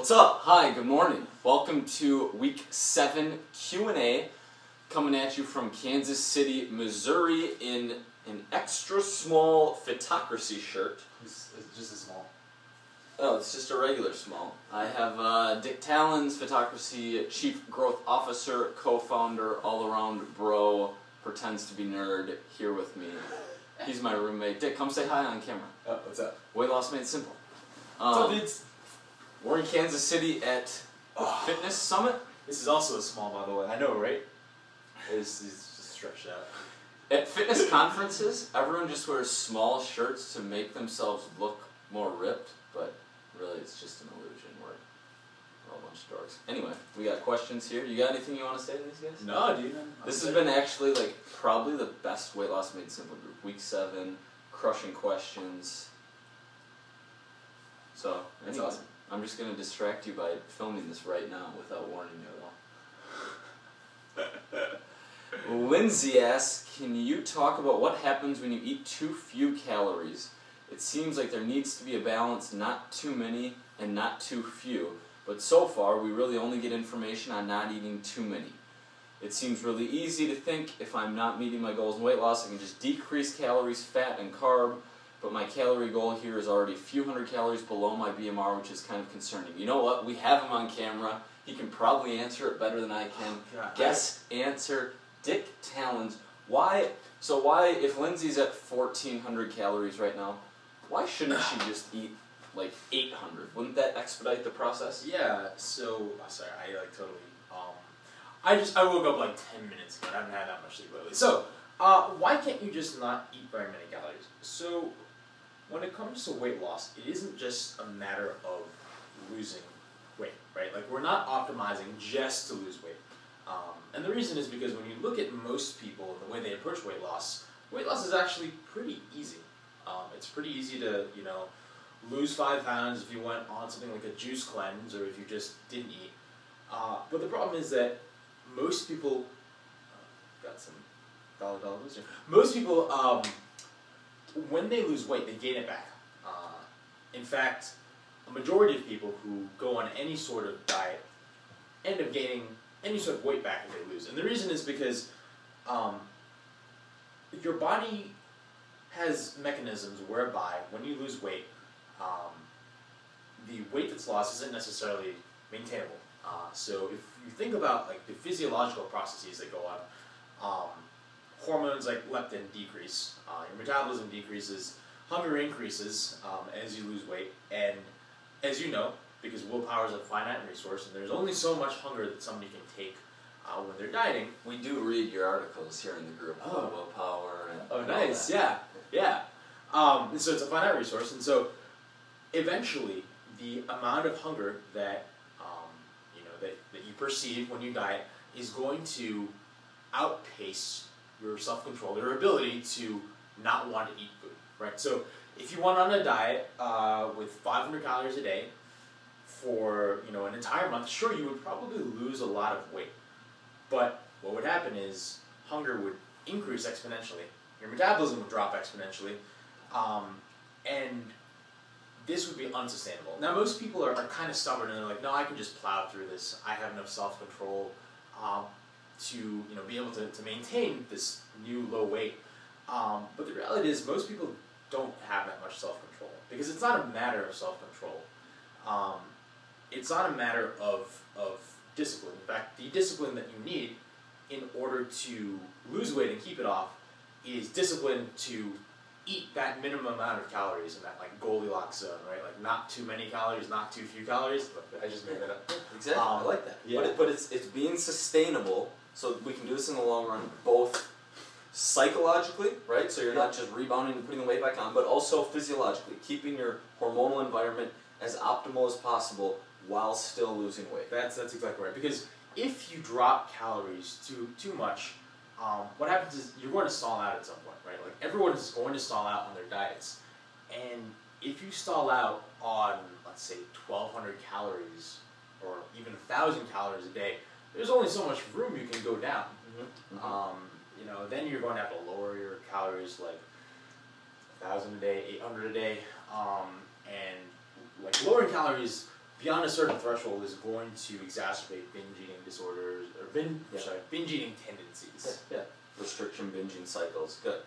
What's up? Hi, good morning. Welcome to week 7 Q&A, coming at you from Kansas City, Missouri in an extra small Fitocracy shirt. It's just a small. Oh, it's just a regular small. I have Dick Talens, Fitocracy Chief Growth Officer, co-founder, all-around bro, pretends to be nerd, here with me. He's my roommate. Dick, come say hi on camera. Oh, what's up? Weight loss made simple. What's up, dudes? We're in Kansas City at the Fitness Summit. This is also a small, by the way. I know, right? It's just stretched out. At fitness conferences, everyone just wears small shirts to make themselves look more ripped, but really it's just an illusion. We're all a bunch of dorks. Anyway, we got questions here. You got anything you want to say to these guys? No, dude. This has been actually probably the best Weight Loss Made Simple group. Week 7, crushing questions. So, that's anyway, awesome. I'm just going to distract you by filming this right now without warning you at all. Lindsay asks, can you talk about what happens when you eat too few calories? It seems like there needs to be a balance, not too many and not too few. But so far, we really only get information on not eating too many. It seems really easy to think if I'm not meeting my goals in weight loss, I can just decrease calories, fat, and carb. But my calorie goal here is already a few hundred calories below my BMR, which is kind of concerning. You know what? We have him on camera. He can probably answer it better than I can. Guest answer, Dick Talens. Why, if Lindsay's at 1,400 calories right now, why shouldn't she just eat like 800? Wouldn't that expedite the process? Yeah, so, sorry, I woke up like 10 minutes ago. I haven't had that much sleep lately. So, why can't you just not eat very many calories? So, when it comes to weight loss, it isn't just a matter of losing weight, right? Like, we're not optimizing just to lose weight. And the reason is because when you look at most people and the way they approach weight loss is actually pretty easy. It's pretty easy to, lose 5 pounds if you went on something like a juice cleanse or if you just didn't eat. But the problem is that most people, got some dollar booster. Most people, when they lose weight, they gain it back. In fact, a majority of people who go on any sort of diet end up gaining any sort of weight back if they lose. And the reason is because your body has mechanisms whereby when you lose weight, the weight that's lost isn't necessarily maintainable. So if you think about the physiological processes that go on, hormones like leptin decrease, your metabolism decreases, hunger increases as you lose weight, and as you know, because willpower is a finite resource, and there's only so much hunger that somebody can take when they're dieting. We do read your articles here in the group about willpower and oh, nice, yeah. So it's a finite resource, and so eventually the amount of hunger that that you perceive when you diet is going to outpace your self-control, your ability to not want to eat food, right? So if you went on a diet with 500 calories a day for an entire month, sure, you would probably lose a lot of weight. But what would happen is hunger would increase exponentially, your metabolism would drop exponentially, and this would be unsustainable. Now, most people are kind of stubborn and they're like, no, I can just plow through this. I have enough self-control to be able to maintain this new low weight. But the reality is most people don't have that much self-control because it's not a matter of self-control. It's not a matter of discipline. In fact, the discipline that you need in order to lose weight and keep it off is discipline to eat that minimum amount of calories in that Goldilocks zone, right? Not too many calories, not too few calories. I just made that up. Exactly, I like that. Yeah. But it's being sustainable, so we can do this in the long run, both psychologically, right? So you're not just rebounding and putting the weight back on, but also physiologically, keeping your hormonal environment as optimal as possible while still losing weight. That's exactly right. Because if you drop calories too much, what happens is you're going to stall out at some point, right? Everyone is going to stall out on their diets. And if you stall out on, let's say, 1,200 calories or even 1,000 calories a day, there's only so much room you can go down. Then you're going to have to lower your calories 1,000 a day, 800 a day, and lowering calories beyond a certain threshold is going to exacerbate binge eating disorders or binge eating tendencies. Yeah. Restriction binging cycles. Good.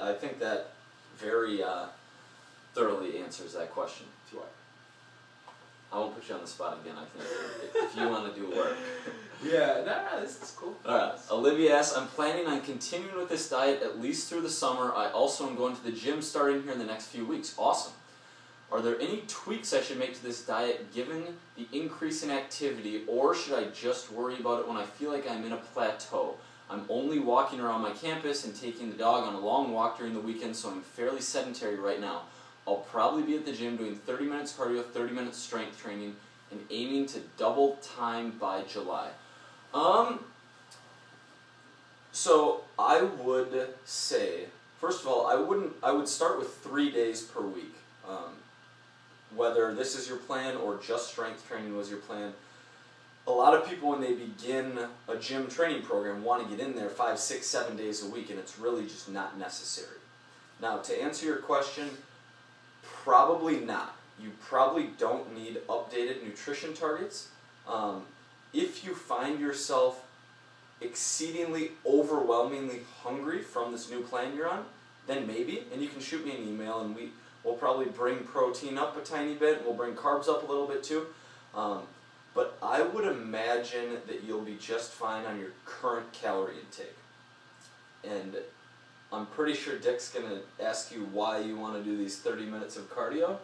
I think that very thoroughly answers that question. I won't put you on the spot again. I think if you want to do work. Yeah, no, this is cool. All right. Olivia asks, I'm planning on continuing with this diet at least through the summer. I also am going to the gym starting here in the next few weeks. Awesome. Are there any tweaks I should make to this diet given the increase in activity, or should I just worry about it when I feel like I'm in a plateau? I'm only walking around my campus and taking the dog on a long walk during the weekend, so I'm fairly sedentary right now. I'll probably be at the gym doing 30 minutes cardio, 30 minutes strength training, and aiming to double time by July. So I would say, first of all, I would start with 3 days per week. Whether this is your plan or just strength training was your plan. A lot of people, when they begin a gym training program, want to get in there 5, 6, 7 days a week, and it's really just not necessary. Now, to answer your question, probably not. You probably don't need updated nutrition targets. If you find yourself exceedingly, overwhelmingly hungry from this new plan you're on, then maybe, and you can shoot me an email, and we'll probably bring protein up a tiny bit, we'll bring carbs up a little bit too. But I would imagine that you'll be just fine on your current calorie intake. And I'm pretty sure Dick's going to ask you why you want to do these 30 minutes of cardio.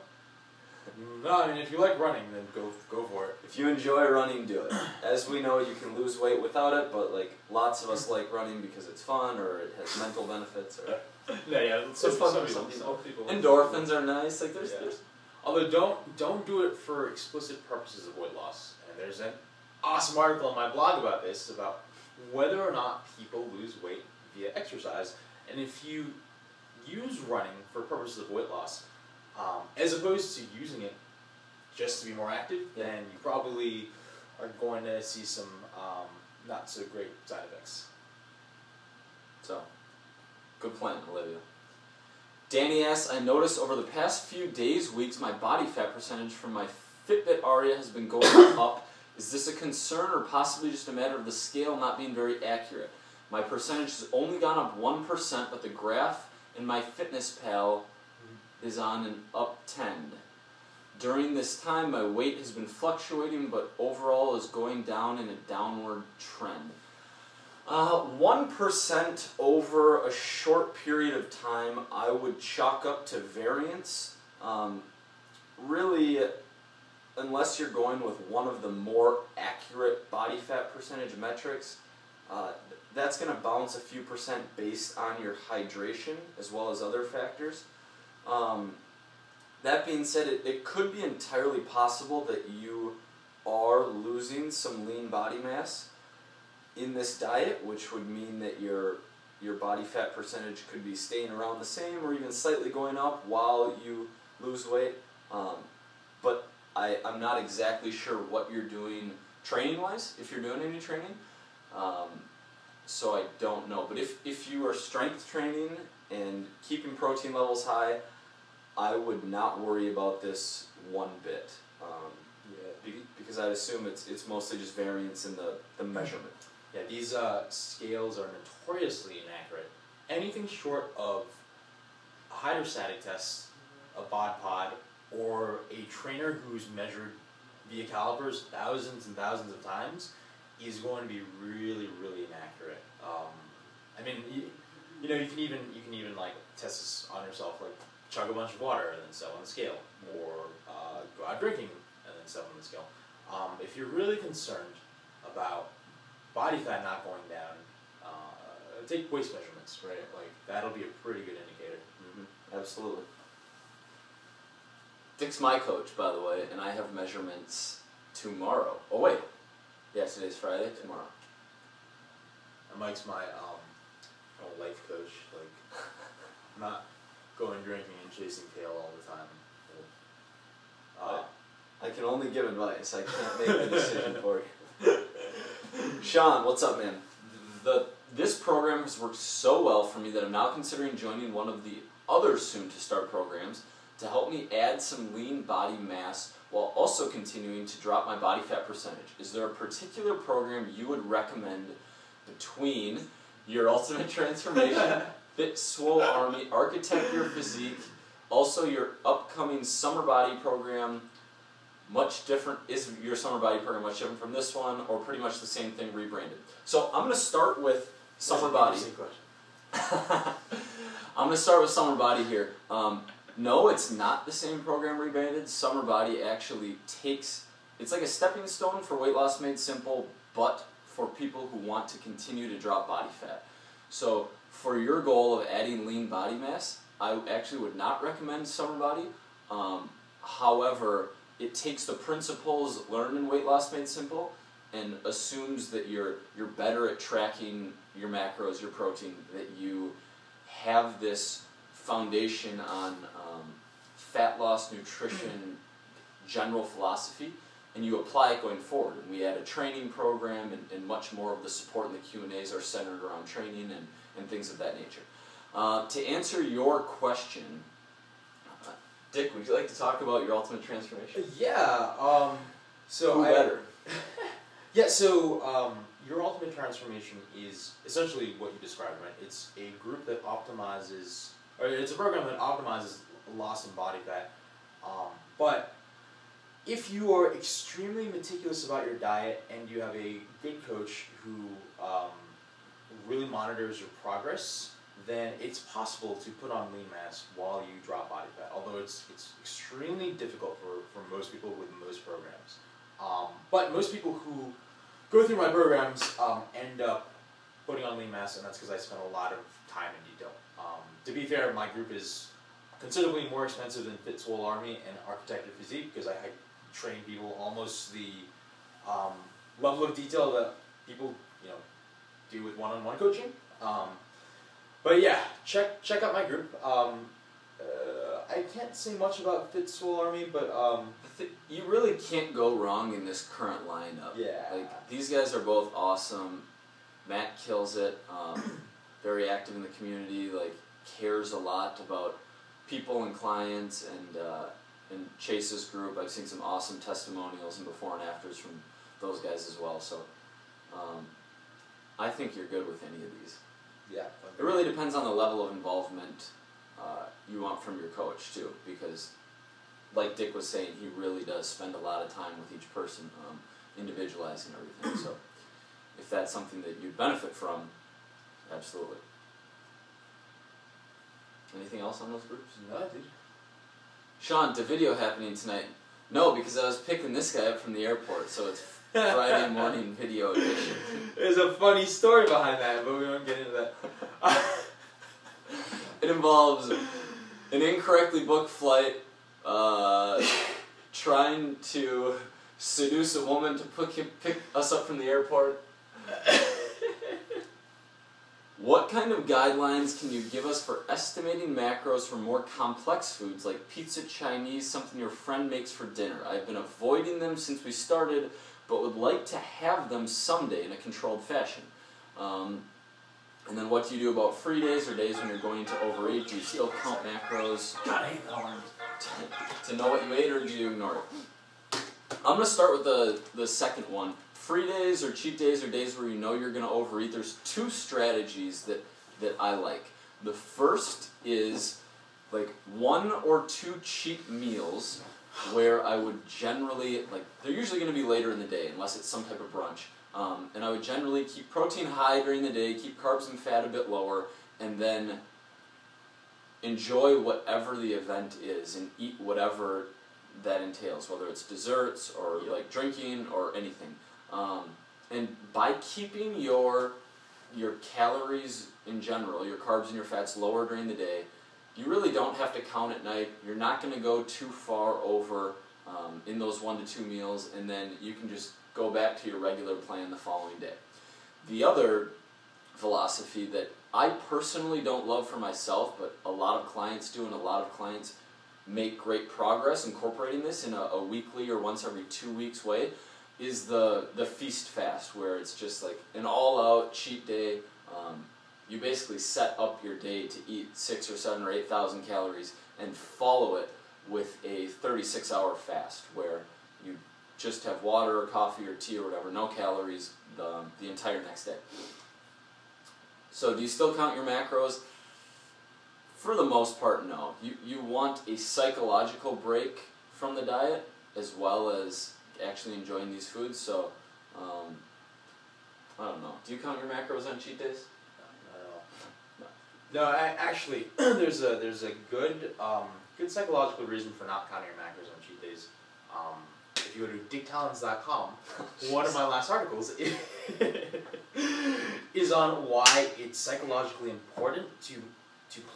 No, I mean, if you like running, then go for it. If you enjoy running, do it. As we know, you can lose weight without it, but like lots of us like running because it's fun or it has mental benefits. Or yeah, it's fun for some people. Endorphins are nice. Like there's. Although don't do it for explicit purposes of weight loss. And there's an awesome article on my blog about this, about whether or not people lose weight via exercise. And if you use running for purposes of weight loss, as opposed to using it just to be more active, then you probably are going to see some not so great side effects. So, good plan, Olivia. Danny asks, I noticed over the past few days, weeks, my body fat percentage from my Fitbit Aria has been going up. Is this a concern or possibly just a matter of the scale not being very accurate? My percentage has only gone up 1%, but the graph in my FitnessPal is on an uptrend. During this time, my weight has been fluctuating, but overall is going down in a downward trend. 1% over a short period of time, I would chalk up to variance. Really, unless you're going with one of the more accurate body fat percentage metrics, that's going to bounce a few percent based on your hydration as well as other factors. That being said, it could be entirely possible that you are losing some lean body mass in this diet, which would mean that your body fat percentage could be staying around the same or even slightly going up while you lose weight. But I'm not exactly sure what you're doing training-wise, if you're doing any training. So I don't know. But if you are strength training and keeping protein levels high, I would not worry about this one bit. Because I'd assume it's mostly just variance in the measurement. Yeah, these scales are notoriously inaccurate. Anything short of a hydrostatic test, a bod pod, or a trainer who's measured via calipers thousands and thousands of times is going to be really, really inaccurate. I mean, you can even like test this on yourself, like chug a bunch of water and then step on the scale, or go out drinking and then step on the scale. If you're really concerned about body fat not going down, take waist measurements, right? Like that'll be a pretty good indicator. Mm-hmm. Absolutely. Dick's my coach, by the way, and I have measurements tomorrow. Oh wait, yeah, today's Friday. Tomorrow. And Mike's my life coach. Like, not going drinking and chasing tail all the time. I can only give advice. I can't make the decision for you. Sean, what's up, man? This program has worked so well for me that I'm now considering joining one of the other soon-to-start programs. to help me add some lean body mass while also continuing to drop my body fat percentage. Is there a particular program you would recommend between your Ultimate Transformation, Fit Swole Army, Architect Your Physique, also your upcoming summer body program? Much different, is your summer body program much different from this one, or pretty much the same thing rebranded? So I'm going to start with summer body. I'm going to start with summer body here. No, it's not the same program rebranded. Summer body actually takes, it's like a stepping stone for weight loss made simple, but for people who want to continue to drop body fat. So for your goal of adding lean body mass, I actually would not recommend summer body. However, it takes the principles learned in Weight Loss Made Simple and assumes that you're better at tracking your macros, your protein, that you have this foundation on fat loss, nutrition, general philosophy, and you apply it going forward. And we add a training program, and much more of the support and the Q&As are centered around training and things of that nature. To answer your question, Dick, would you like to talk about your Ultimate Transformation? Yeah. Who better? Yeah. So your Ultimate Transformation is essentially what you described, right? It's a group that optimizes, or it's a program that optimizes loss in body fat. But if you are extremely meticulous about your diet and you have a good coach who really monitors your progress, then it's possible to put on lean mass while you drop body fat, although it's extremely difficult for most people with most programs. But most people who go through my programs end up putting on lean mass, and that's because I spend a lot of time in detail. To be fair, my group is considerably more expensive than Fit Swole Army and Architect Your Physique, because I train people almost the level of detail that people do with one-on-one coaching. But yeah, check out my group. I can't say much about Fit Swole Army, but you really can't go wrong in this current lineup. Yeah. Like, these guys are both awesome. Matt kills it. Very active in the community. Like, cares a lot about people and clients, and Chase's group. I've seen some awesome testimonials and before and afters from those guys as well. So I think you're good with any of these. Yeah. It really depends on the level of involvement you want from your coach too, because like Dick was saying, he really does spend a lot of time with each person, individualizing everything. So if that's something that you'd benefit from, absolutely. Anything else on those groups? No, dude. Sean, the video happening tonight? No, because I was picking this guy up from the airport, so it's Friday morning video edition. There's a funny story behind that, but we won't get into that. It involves an incorrectly booked flight, trying to seduce a woman to pick us up from the airport. What kind of guidelines can you give us for estimating macros for more complex foods like pizza, Chinese, something your friend makes for dinner? I've been avoiding them since we started, but would like to have them someday in a controlled fashion. And then what do you do about free days or days when you're going to overeat? Do you still count macros? God, I hate that one. To know what you ate, or do you ignore it? I'm going to start with the second one. Free days or cheat days or days where you know you're going to overeat, there's two strategies that I like. The first is like 1 or 2 cheat meals where I would generally, like, they're usually going to be later in the day unless it's some type of brunch. And I would generally keep protein high during the day, keep carbs and fat a bit lower, and then enjoy whatever the event is and eat whatever that entails, whether it's desserts or like drinking or anything. And by keeping your calories in general, your carbs and your fats lower during the day, you really don't have to count at night. You're not going to go too far over in those 1 to 2 meals, and then you can just go back to your regular plan the following day. The other philosophy that I personally don't love for myself, but a lot of clients do, and a lot of clients make great progress incorporating this in a weekly or once every 2 weeks way, is the feast fast, where it's just like an all-out cheat day. You basically set up your day to eat 6,000 or 7,000 or 8,000 calories and follow it with a 36-hour fast where you just have water or coffee or tea or whatever, no calories the entire next day. So do you still count your macros? For the most part, no. You want a psychological break from the diet as well as actually enjoying these foods. So, I don't know. Do you count your macros on cheat days? Not at all. No, actually, there's a good psychological reason for not counting your macros on cheat days. If you go to Talens.com, one of my last articles is on why it's psychologically important to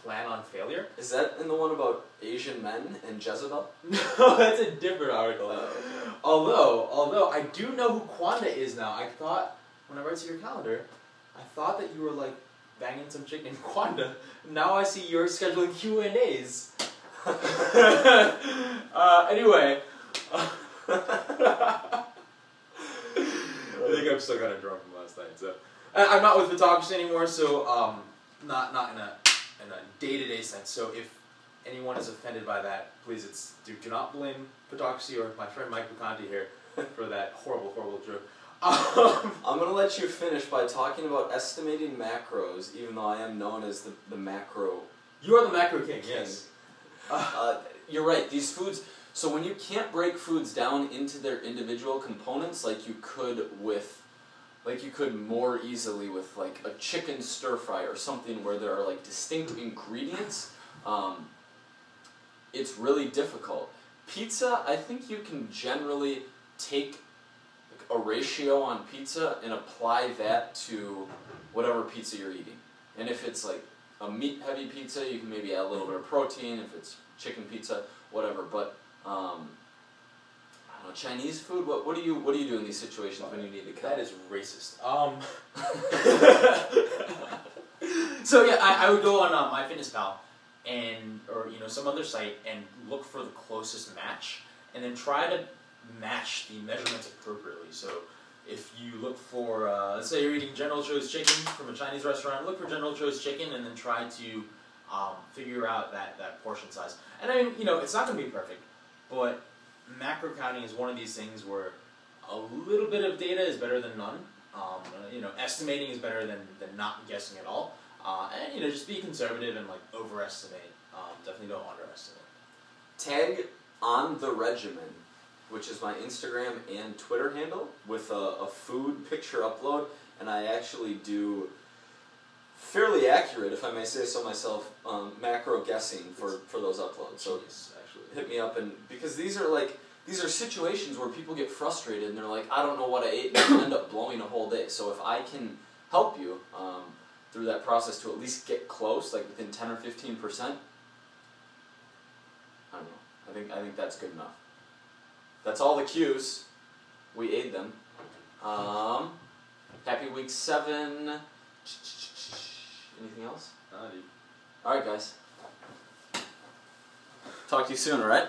plan on failure. Is that in the one about Asian men and Jezebel? No, that's a different article. Okay. Although I do know who Kwanda is now. I thought, when I read to your calendar, I thought that you were like banging some chick named Kwanda. Now I see you're scheduling Q&As. Anyway. I think I'm still kind of drunk from last night, so I'm not with photography anymore. So not in a day-to-day sense. So if anyone is offended by that, please do not blame photography or my friend Mike Bucanti here for that horrible joke. I'm going to let you finish by talking about estimating macros, even though I am known as the macro. You are the macro king, yes. You're right. These foods. So when you can't break foods down into their individual components, like you could more easily with like a chicken stir fry or something where there are like distinct ingredients, it's really difficult. Pizza, I think you can generally take a ratio on pizza and apply that to whatever pizza you're eating. And if it's like a meat-heavy pizza, you can maybe add a little bit of protein. If it's chicken pizza, whatever. But I don't know, Chinese food. What do you do in these situations when you need to cut? That is racist. So yeah, I would go on MyFitnessPal or some other site and look for the closest match, and then try to match the measurements appropriately. So if you look for, let's say you're eating General Tso's chicken from a Chinese restaurant, look for General Tso's chicken and then try to figure out that portion size. And I mean, it's not going to be perfect, but macro counting is one of these things where a little bit of data is better than none. Estimating is better than not guessing at all. And just be conservative and like overestimate. Definitely don't underestimate. Tag On The Regimen, which is my Instagram and Twitter handle, with a food picture upload, and I actually do fairly accurate, if I may say so myself, macro guessing for those uploads. So actually hit me up, and because these are situations where people get frustrated and they're like, I don't know what I ate, and they end up blowing a whole day. So if I can help you through that process to at least get close, like within 10 or 15%, I don't know. I think that's good enough. That's all the cues. We ate them. Happy week 7. Anything else? Dude. Alright, guys. Talk to you soon, alright?